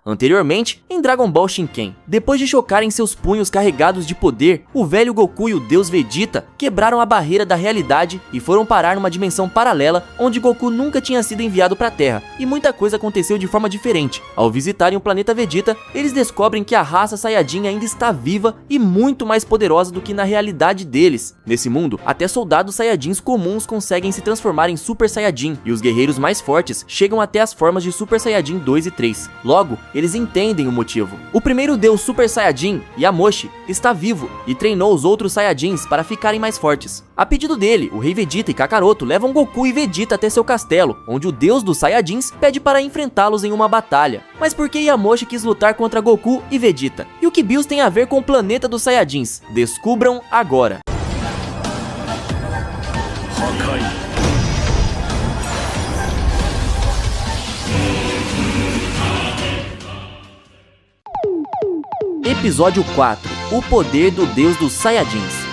anteriormente em Dragon Ball Shinken. Depois de chocarem seus punhos carregados de poder, o velho Goku e o deus Vegeta quebraram a barreira da realidade e foram parar numa dimensão paralela onde Goku nunca tinha sido enviado para a Terra, e muita coisa aconteceu de forma diferente. Ao visitarem o planeta Vegeta, eles descobrem que a raça Saiyajin ainda está viva e muito mais poderosa do que na realidade deles. Nesse mundo, até soldados Saiyajins comuns conseguem se transformar em Super Saiyajin, e os guerreiros mais fortes chegam até as formas de Super Saiyajin 2 e 3. Logo, eles entendem o motivo. O primeiro deus Super Saiyajin, Yamoshi, está vivo e treinou os outros Saiyajins para ficarem mais fortes. A pedido dele, o rei Vegeta e Kakaroto levam Goku e Vegeta até seu castelo, onde o deus dos Saiyajins pede para enfrentá-los em uma batalha. Mas por que Yamoshi quis lutar contra Goku e Vegeta? E o que Bills tem a ver com o planeta dos Saiyajins? Descubram agora. Episódio 4. O poder do deus dos Saiyajins.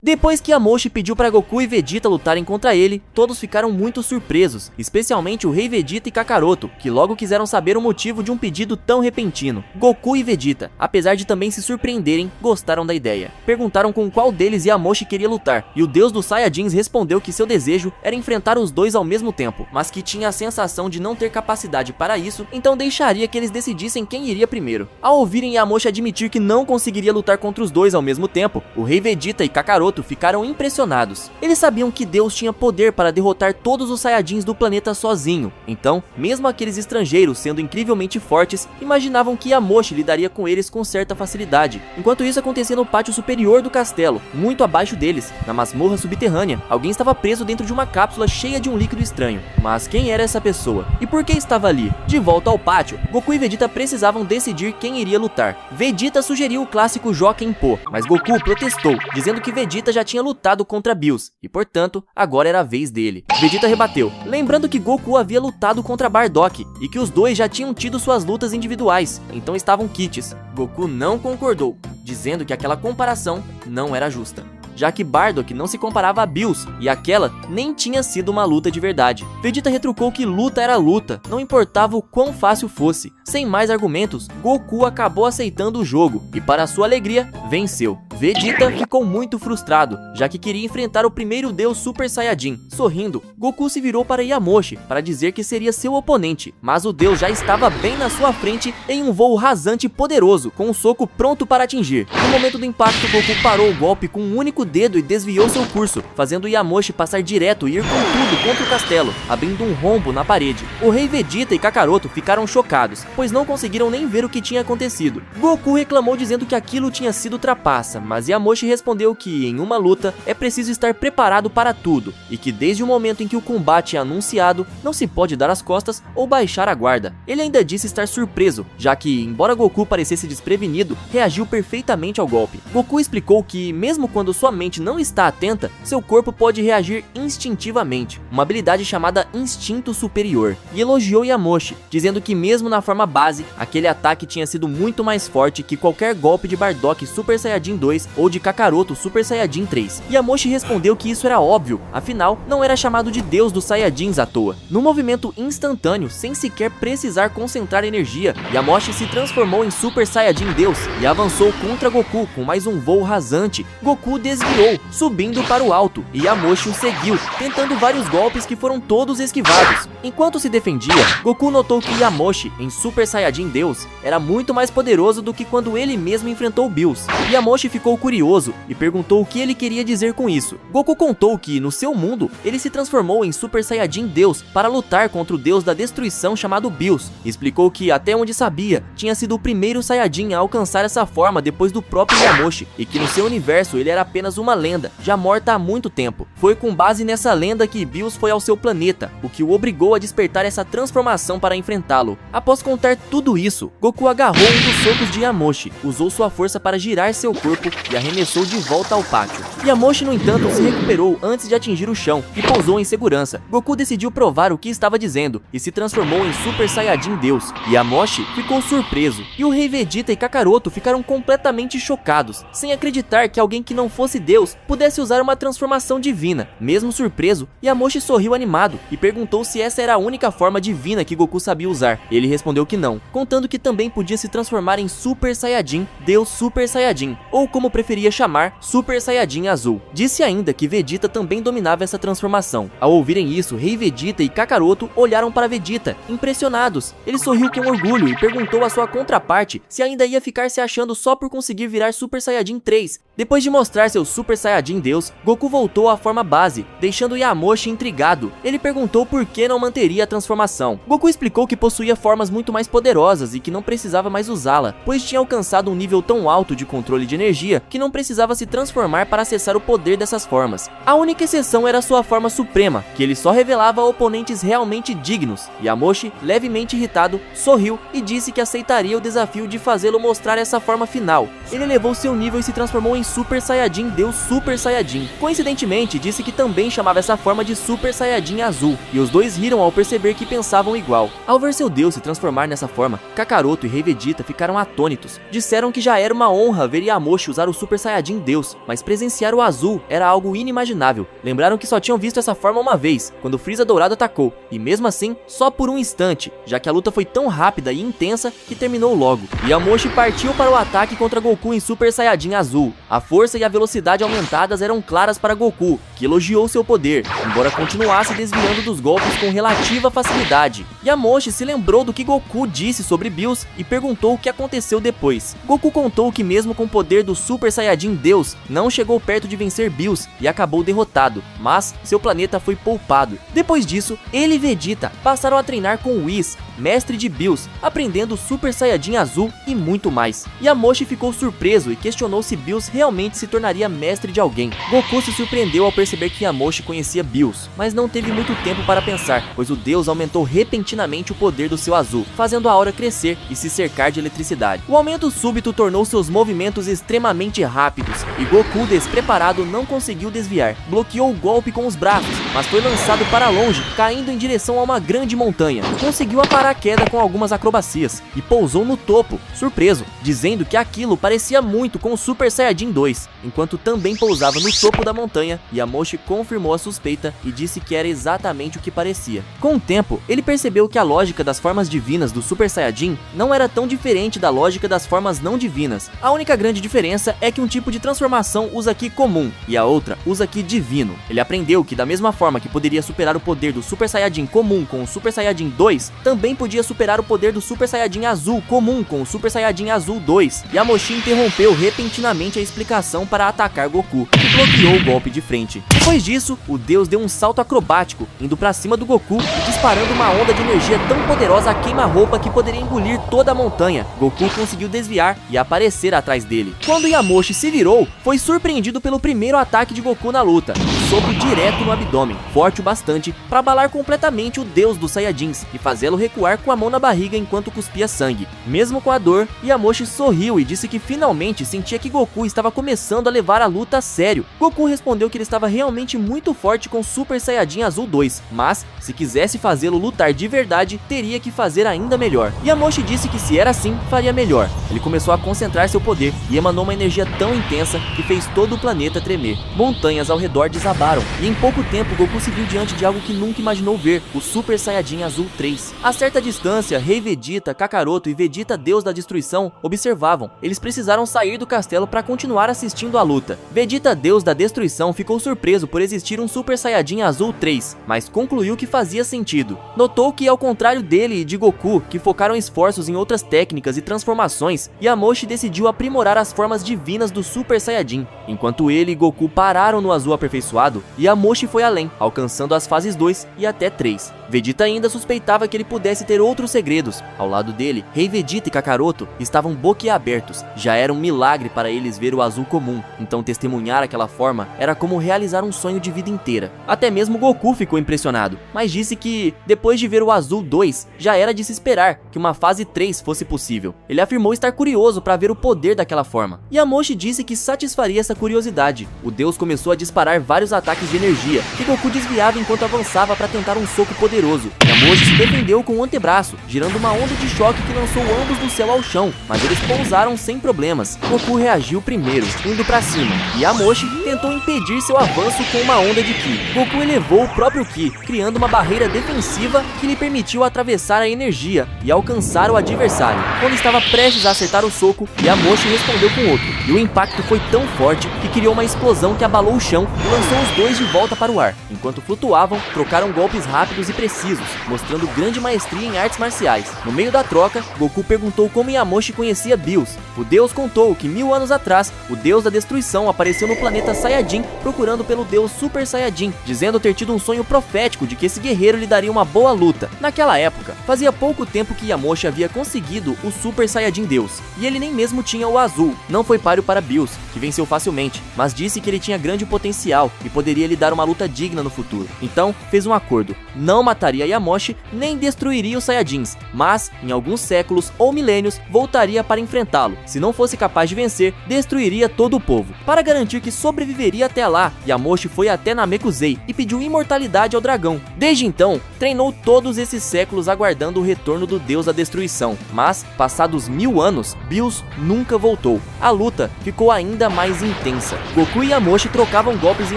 Depois que Yamoshi pediu para Goku e Vegeta lutarem contra ele, todos ficaram muito surpresos, especialmente o rei Vegeta e Kakaroto, que logo quiseram saber o motivo de um pedido tão repentino. Goku e Vegeta, apesar de também se surpreenderem, gostaram da ideia. Perguntaram com qual deles Yamoshi queria lutar, e o deus dos Saiyajins respondeu que seu desejo era enfrentar os dois ao mesmo tempo, mas que tinha a sensação de não ter capacidade para isso, então deixaria que eles decidissem quem iria primeiro. Ao ouvirem Yamoshi admitir que não conseguiria lutar contra os dois ao mesmo tempo, o rei Vegeta e Kakaroto ficaram impressionados. Eles sabiam que Deus tinha poder para derrotar todos os Saiyajins do planeta sozinho, então, mesmo aqueles estrangeiros sendo incrivelmente fortes, imaginavam que Yamoshi lidaria com eles com certa facilidade. Enquanto isso acontecia no pátio superior do castelo, muito abaixo deles, na masmorra subterrânea, alguém estava preso dentro de uma cápsula cheia de um líquido estranho. Mas quem era essa pessoa? E por que estava ali? De volta ao pátio, Goku e Vegeta precisavam decidir quem iria lutar. Vegeta sugeriu o clássico Jokenpô, mas Goku protestou, dizendo que Vegeta já tinha lutado contra Bills, e portanto, agora era a vez dele. Vegeta rebateu, lembrando que Goku havia lutado contra Bardock, e que os dois já tinham tido suas lutas individuais, então estavam quites. Goku não concordou, dizendo que aquela comparação não era justa, já que Bardock não se comparava a Bills, e aquela nem tinha sido uma luta de verdade. Vegeta retrucou que luta era luta, não importava o quão fácil fosse. Sem mais argumentos, Goku acabou aceitando o jogo, e para sua alegria, venceu. Vegeta ficou muito frustrado, já que queria enfrentar o primeiro deus Super Saiyajin. Sorrindo, Goku se virou para Yamoshi para dizer que seria seu oponente, mas o deus já estava bem na sua frente em um voo rasante e poderoso, com um soco pronto para atingir. No momento do impacto, Goku parou o golpe com um único dedo e desviou seu curso, fazendo Yamoshi passar direto e ir com tudo contra o castelo, abrindo um rombo na parede. O rei Vegeta e Kakaroto ficaram chocados, pois não conseguiram nem ver o que tinha acontecido. Goku reclamou dizendo que aquilo tinha sido trapaça, mas Yamoshi respondeu que em uma luta é preciso estar preparado para tudo, e que desde o momento em que o combate é anunciado, não se pode dar as costas ou baixar a guarda. Ele ainda disse estar surpreso, já que, embora Goku parecesse desprevenido, reagiu perfeitamente ao golpe. Goku explicou que, mesmo quando sua mente não está atenta, seu corpo pode reagir instintivamente, uma habilidade chamada Instinto Superior, e elogiou Yamoshi, dizendo que mesmo na forma base, aquele ataque tinha sido muito mais forte que qualquer golpe de Bardock Super Saiyajin 2 ou de Kakaroto Super Saiyajin 3. Yamoshi respondeu que isso era óbvio, afinal, não era chamado de Deus dos Saiyajins à toa. Num movimento instantâneo, sem sequer precisar concentrar energia, Yamoshi se transformou em Super Saiyajin Deus e avançou contra Goku com mais um voo rasante. Goku desviou, subindo para o alto, e Yamoshi o seguiu, tentando vários golpes que foram todos esquivados. Enquanto se defendia, Goku notou que Yamoshi, em Super Saiyajin Deus, era muito mais poderoso do que quando ele mesmo enfrentou Bills. Yamoshi ficou curioso e perguntou o que ele queria dizer com isso. Goku contou que, no seu mundo, ele se transformou em Super Saiyajin Deus para lutar contra o deus da destruição chamado Bills. Explicou que, até onde sabia, tinha sido o primeiro Saiyajin a alcançar essa forma depois do próprio Yamoshi, e que no seu universo ele era apenas uma lenda, já morta há muito tempo. Foi com base nessa lenda que Bills foi ao seu planeta, o que o obrigou a despertar essa transformação para enfrentá-lo. Após contar tudo isso, Goku agarrou um dos socos de Yamoshi, usou sua força para girar seu corpo e arremessou de volta ao pátio. Yamoshi, no entanto, se recuperou antes de atingir o chão e pousou em segurança. Goku decidiu provar o que estava dizendo e se transformou em Super Saiyajin Deus. Yamoshi ficou surpreso, e o rei Vegeta e Kakaroto ficaram completamente chocados, sem acreditar que alguém que não fosse Deus pudesse usar uma transformação divina. Mesmo surpreso, Yamoshi sorriu animado e perguntou se essa era a única forma divina que Goku sabia usar. Ele respondeu que não, contando que também podia se transformar em Super Saiyajin, Deus Super Saiyajin, ou como preferia chamar, Super Saiyajin Azul. Disse ainda que Vegeta também dominava essa transformação. Ao ouvirem isso, Rei Vegeta e Kakaroto olharam para Vegeta, impressionados. Ele sorriu com orgulho e perguntou à sua contraparte se ainda ia ficar se achando só por conseguir virar Super Saiyajin 3. Depois de mostrar seu Super Saiyajin Deus, Goku voltou à forma base, deixando Yamoshi intrigado. Ele perguntou por que não manteria a transformação. Goku explicou que possuía formas muito mais poderosas e que não precisava mais usá-la, pois tinha alcançado um nível tão alto de controle de energia que não precisava se transformar para acessar o poder dessas formas. A única exceção era sua forma suprema, que ele só revelava a oponentes realmente dignos. Yamoshi, levemente irritado, sorriu e disse que aceitaria o desafio de fazê-lo mostrar essa forma final. Ele elevou seu nível e se transformou em Super Saiyajin Deus Super Saiyajin. Coincidentemente, disse que também chamava essa forma de Super Saiyajin Azul, e os dois riram ao perceber que pensavam igual. Ao ver seu Deus se transformar nessa forma, Kakaroto e Rei Vegeta ficaram atônitos. Disseram que já era uma honra ver Yamoshi usar o Super Saiyajin Deus, mas presenciar o Azul era algo inimaginável. Lembraram que só tinham visto essa forma uma vez, quando Frieza Dourado atacou, e mesmo assim, só por um instante, já que a luta foi tão rápida e intensa que terminou logo. Yamoshi partiu para o ataque contra Goku em Super Saiyajin Azul. A força e a velocidade aumentadas eram claras para Goku, que elogiou seu poder, embora continuasse desviando dos golpes com relativa facilidade. Yamoshi se lembrou do que Goku disse sobre Bills e perguntou o que aconteceu depois. Goku contou que mesmo com o poder do Super Saiyajin Deus, não chegou perto de vencer Bills e acabou derrotado, mas seu planeta foi poupado. Depois disso, ele e Vegeta passaram a treinar com Whis, mestre de Bills, aprendendo Super Saiyajin Azul e muito mais. Yamoshi ficou surpreso e questionou se Bills realmente se tornaria mestre de alguém. Goku se surpreendeu ao perceber que Yamoshi conhecia Bills, mas não teve muito tempo para pensar, pois o deus aumentou repentinamente o poder do seu Azul, fazendo a aura crescer e se cercar de eletricidade. O aumento súbito tornou seus movimentos extremamente rápidos, e Goku, despreparado, não conseguiu desviar. Bloqueou o golpe com os braços, mas foi lançado para longe, caindo em direção a uma grande montanha. Conseguiu aparar a queda com algumas acrobacias e pousou no topo, surpreso, dizendo que aquilo parecia muito com o Super Saiyajin 2. Enquanto também pousava no topo da montanha, Yamoshi confirmou a suspeita e disse que era exatamente o que parecia. Com o tempo, ele percebeu que a lógica das formas divinas do Super Saiyajin não era tão diferente da lógica das formas não divinas. A única grande diferença é que um tipo de transformação usa Ki comum e a outra usa Ki divino. Ele aprendeu que da mesma forma que poderia superar o poder do Super Saiyajin comum com o Super Saiyajin 2, também podia superar o poder do Super Saiyajin Azul comum com o Super Saiyajin Azul 2. Yamoshi interrompeu repentinamente a explicação para atacar Goku, que bloqueou o golpe de frente. Depois disso, o deus deu um salto acrobático, indo pra cima do Goku e disparando uma onda de energia tão poderosa a queima-roupa que poderia engolir toda a montanha. Goku conseguiu desviar e aparecer atrás dele. Quando Yamoshi se virou, foi surpreendido pelo primeiro ataque de Goku na luta, um soco direto no abdômen, forte o bastante para abalar completamente o deus dos Saiyajins e fazê-lo recuar com a mão na barriga enquanto cuspia sangue. Mesmo com a dor, Yamoshi sorriu e disse que finalmente sentia que Goku estava começando a levar a luta a sério. Goku respondeu que ele estava realmente muito forte com Super Saiyajin Azul 2, mas se quisesse fazê-lo lutar de verdade, teria que fazer ainda melhor. Yamoshi disse que se era assim, faria melhor. Ele começou a concentrar seu poder e emanou uma energia tão intensa que fez todo o planeta tremer. Montanhas ao redor desabaram e em pouco tempo Goku se viu diante de algo que nunca imaginou ver, o Super Saiyajin Azul 3. A certa distância, Rei Vegeta, Kakaroto e Vegeta Deus da Destruição observavam. Eles precisaram sair do castelo para continuar assistindo a luta. Vegeta Deus da Destruição ficou surpreso por existir um Super Saiyajin Azul 3, mas concluiu que fazia sentido. Notou que, ao contrário dele e de Goku, que focaram esforços em outras técnicas e transformações, Yamoshi decidiu aprimorar as formas divinas do Super Saiyajin. Enquanto ele e Goku pararam no Azul aperfeiçoado, Yamoshi foi além, alcançando as fases 2 e até 3. Vegeta ainda suspeitava que ele pudesse ter outros segredos. Ao lado dele, Rei Vegeta e Kakaroto estavam boquiabertos. Já era um milagre para eles ver o Azul comum, então testemunhar aquela forma era como realizar um sonho de vida inteira. Até mesmo Goku ficou impressionado, mas disse que, depois de ver o Azul 2, já era de se esperar que uma fase 3 fosse possível. Ele afirmou estar curioso para ver o poder daquela forma. Yamoshi disse que satisfaria essa curiosidade. O deus começou a disparar vários ataques de energia, que Goku desviava enquanto avançava para tentar um soco poderoso poderoso. Yamoshi se defendeu com o antebraço, girando uma onda de choque que lançou ambos do céu ao chão, mas eles pousaram sem problemas. Goku reagiu primeiro, indo pra cima, e Yamoshi tentou impedir seu avanço com uma onda de Ki. Goku elevou o próprio Ki, criando uma barreira defensiva que lhe permitiu atravessar a energia e alcançar o adversário. Quando estava prestes a acertar o soco, Yamoshi respondeu com outro, e o impacto foi tão forte que criou uma explosão que abalou o chão e lançou os dois de volta para o ar. Enquanto flutuavam, trocaram golpes rápidos e precisos, mostrando grande maestria em artes marciais. No meio da troca, Goku perguntou como Yamoshi conhecia Bills. O deus contou que 1000 anos atrás, o deus da destruição apareceu no planeta Saiyajin procurando pelo deus Super Saiyajin, dizendo ter tido um sonho profético de que esse guerreiro lhe daria uma boa luta. Naquela época, fazia pouco tempo que Yamoshi havia conseguido o Super Saiyajin Deus, e ele nem mesmo tinha o azul. Não foi páreo para Bills, que venceu facilmente, mas disse que ele tinha grande potencial e poderia lhe dar uma luta digna no futuro. Então, fez um acordo. Não mataria Yamoshi, nem destruiria os Saiyajins, mas, em alguns séculos ou milênios, voltaria para enfrentá-lo. Se não fosse capaz de vencer, destruiria todo o povo. Para garantir que sobreviveria até lá, Yamoshi foi até Namekusei e pediu imortalidade ao dragão. Desde então, treinou todos esses séculos aguardando o retorno do deus da destruição, mas, passados 1000 anos, Bills nunca voltou. A luta ficou ainda mais intensa. Goku e Yamoshi trocavam golpes em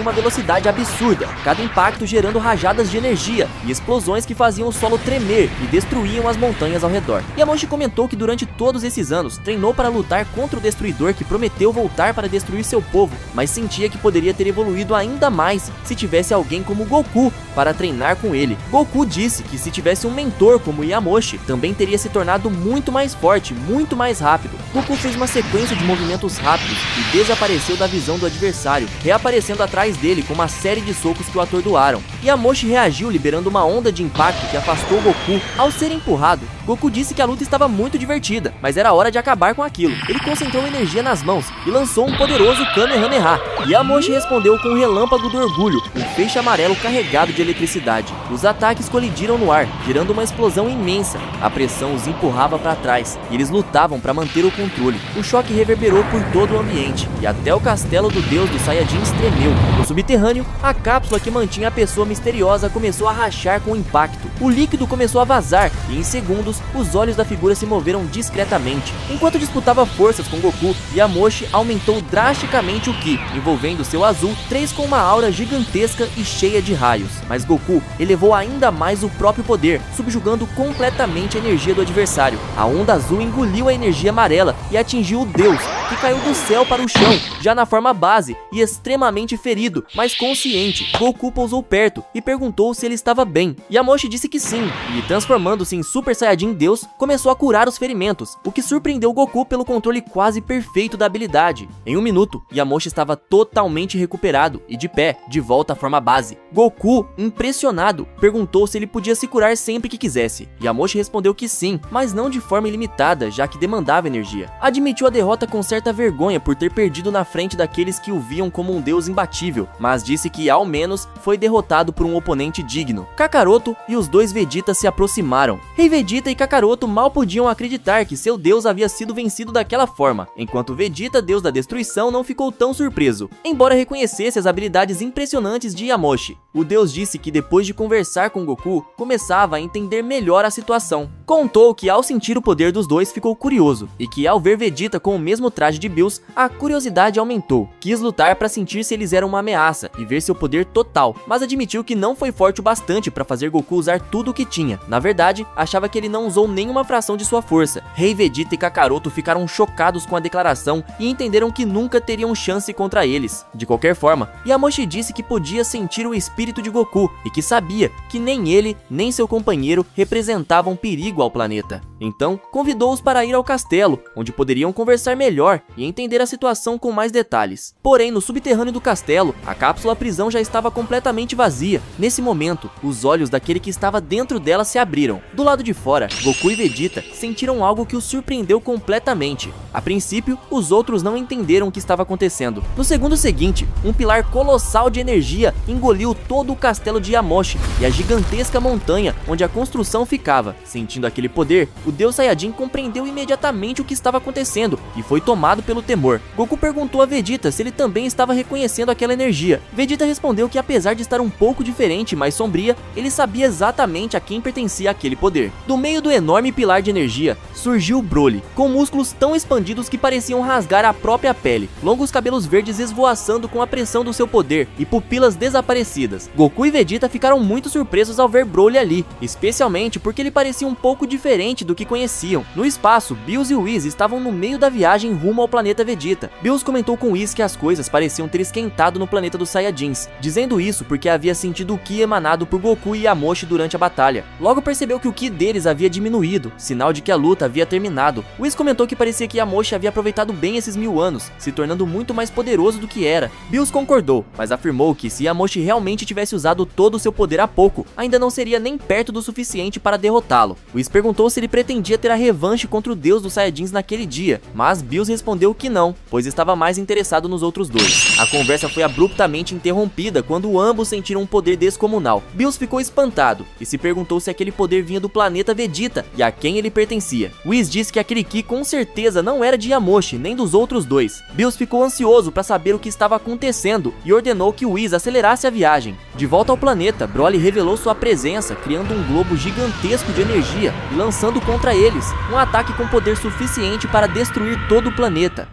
uma velocidade absurda, cada impacto gerando rajadas de energia e explosões que faziam o solo tremer e destruíam as montanhas ao redor. Yamoshi comentou que durante todos esses anos treinou para lutar contra o destruidor que prometeu voltar para destruir seu povo, mas sentia que poderia ter evoluído ainda mais se tivesse alguém como Goku para treinar com ele. Goku disse que se tivesse um mentor como Yamoshi, também teria se tornado muito mais forte, muito mais rápido. Goku fez uma sequência de movimentos rápidos e desapareceu da visão do adversário, reaparecendo atrás dele com uma série de socos que o atordoaram. Yamoshi reagiu liberando uma onda de impacto que afastou Goku. Ao ser empurrado, Goku disse que a luta estava muito divertida, mas era hora de acabar com aquilo. Ele concentrou energia nas mãos e lançou um poderoso Kamehameha. Yamoshi respondeu com um relâmpago do orgulho, um feixe amarelo carregado de eletricidade. Os ataques colidiram no ar, gerando uma explosão imensa. A pressão os empurrava para trás e eles lutavam para manter o controle. O choque reverberou por todo o ambiente e até o castelo do deus dos Saiyajins tremeu. No subterrâneo, a cápsula que mantinha a pessoa misteriosa começou a rachar com o impacto. O líquido começou a vazar e em segundos os olhos da figura se moveram discretamente. Enquanto disputava forças com Goku, Yamoshi aumentou drasticamente o Ki, envolvendo seu azul 3 com uma aura gigantesca e cheia de raios. Mas Goku elevou ainda mais o próprio poder, subjugando completamente a energia do adversário. A onda azul engoliu a energia amarela e atingiu o deus, que caiu do céu para o chão, já na forma base e extremamente ferido, mas consciente. Goku pousou perto e perguntou se ele estava bem. Yamoshi disse que sim, e transformando-se em Super Saiyajin Deus, começou a curar os ferimentos, o que surpreendeu Goku pelo controle quase perfeito da habilidade. Em 1 minuto, Yamoshi estava totalmente recuperado e de pé, de volta à forma base. Goku, impressionado, perguntou se ele podia se curar sempre que quisesse. Yamoshi respondeu que sim, mas não de forma ilimitada, já que demandava energia. Admitiu a derrota com certa vergonha por ter perdido na frente daqueles que o viam como um deus imbatível, mas disse que ao menos foi derrotado por um oponente digno. Kakaroto e os dois Vegetas se aproximaram. Rei Vegeta e Kakaroto mal podiam acreditar que seu deus havia sido vencido daquela forma, enquanto Vegeta, deus da destruição, não ficou tão surpreso, embora reconhecesse as habilidades impressionantes de Yamoshi. O deus disse que depois de conversar com Goku, começava a entender melhor a situação. Contou que ao sentir o poder dos dois ficou curioso, e que ao ver Vegeta com o mesmo traje de Bills, a curiosidade aumentou. Quis lutar para sentir se eles eram uma ameaça e ver seu poder total, mas admitiu que não foi forte o bastante para fazer Goku usar tudo o que tinha. Na verdade, achava que ele não usou nenhuma fração de sua força. Rei Vegeta e Kakaroto ficaram chocados com a declaração e entenderam que nunca teriam chance contra eles. De qualquer forma, Yamoshi disse que podia sentir o espírito de Goku e que sabia que nem ele, nem seu companheiro representavam perigo ao planeta. Então, convidou-os para ir ao castelo, onde poderiam conversar melhor e entender a situação com mais detalhes. Porém, no subterrâneo do castelo, a cápsula prisão já estava completamente vazia. Nesse momento, os olhos daquele que estava dentro dela se abriram. Do lado de fora, Goku e Vegeta sentiram algo que os surpreendeu completamente. A princípio, os outros não entenderam o que estava acontecendo. No segundo seguinte, um pilar colossal de energia engoliu todo o castelo de Yamoshi e a gigantesca montanha onde a construção ficava. Sentindo aquele poder, o Deus Saiyajin compreendeu imediatamente o que estava acontecendo e foi tomado pelo temor. Goku perguntou a Vegeta se ele também estava reconhecendo aquela energia. Vegeta respondeu que apesar de estar um pouco diferente e mais sombria, ele sabia exatamente a quem pertencia aquele poder. Do meio do enorme pilar de energia, surgiu Broly, com músculos tão expandidos que pareciam rasgar a própria pele, longos cabelos verdes esvoaçando com a pressão do seu poder e pupilas desaparecidas. Goku e Vegeta ficaram muito surpresos ao ver Broly ali, especialmente porque ele parecia um pouco diferente do que conheciam. No espaço, Bills e Whis estavam no meio da viagem rumo ao planeta Vegeta. Bills comentou com Whis que as coisas pareciam ter esquentado no planeta dos Saiyajins, dizendo isso porque havia sentido o Ki emanado por Goku e Yamoshi durante a batalha. Logo percebeu que o Ki deles havia diminuído, sinal de que a luta havia terminado. Whis comentou que parecia que Yamoshi havia aproveitado bem esses 1000 anos, se tornando muito mais poderoso do que era. Bills concordou, mas afirmou que se Yamoshi realmente tivesse usado todo o seu poder há pouco, ainda não seria nem perto do suficiente para derrotá-lo. Whis perguntou se ele pretendia ter a revanche contra o deus dos Saiyajins naquele dia, mas Bills respondeu que não, pois estava mais interessado nos outros dois. A conversa foi abruptamente interrompida quando ambos sentiram um poder descomunal. Bills ficou espantado e se perguntou se aquele poder vinha do planeta Vegeta e a quem ele pertencia. Whis disse que aquele Ki com certeza não era de Yamoshi nem dos outros dois. Bills ficou ansioso para saber o que estava acontecendo e ordenou que Whis acelerasse a viagem. De volta ao planeta, Broly revelou sua presença, criando um globo gigantesco de energia e lançando contra eles um ataque com poder suficiente para destruir todo o planeta.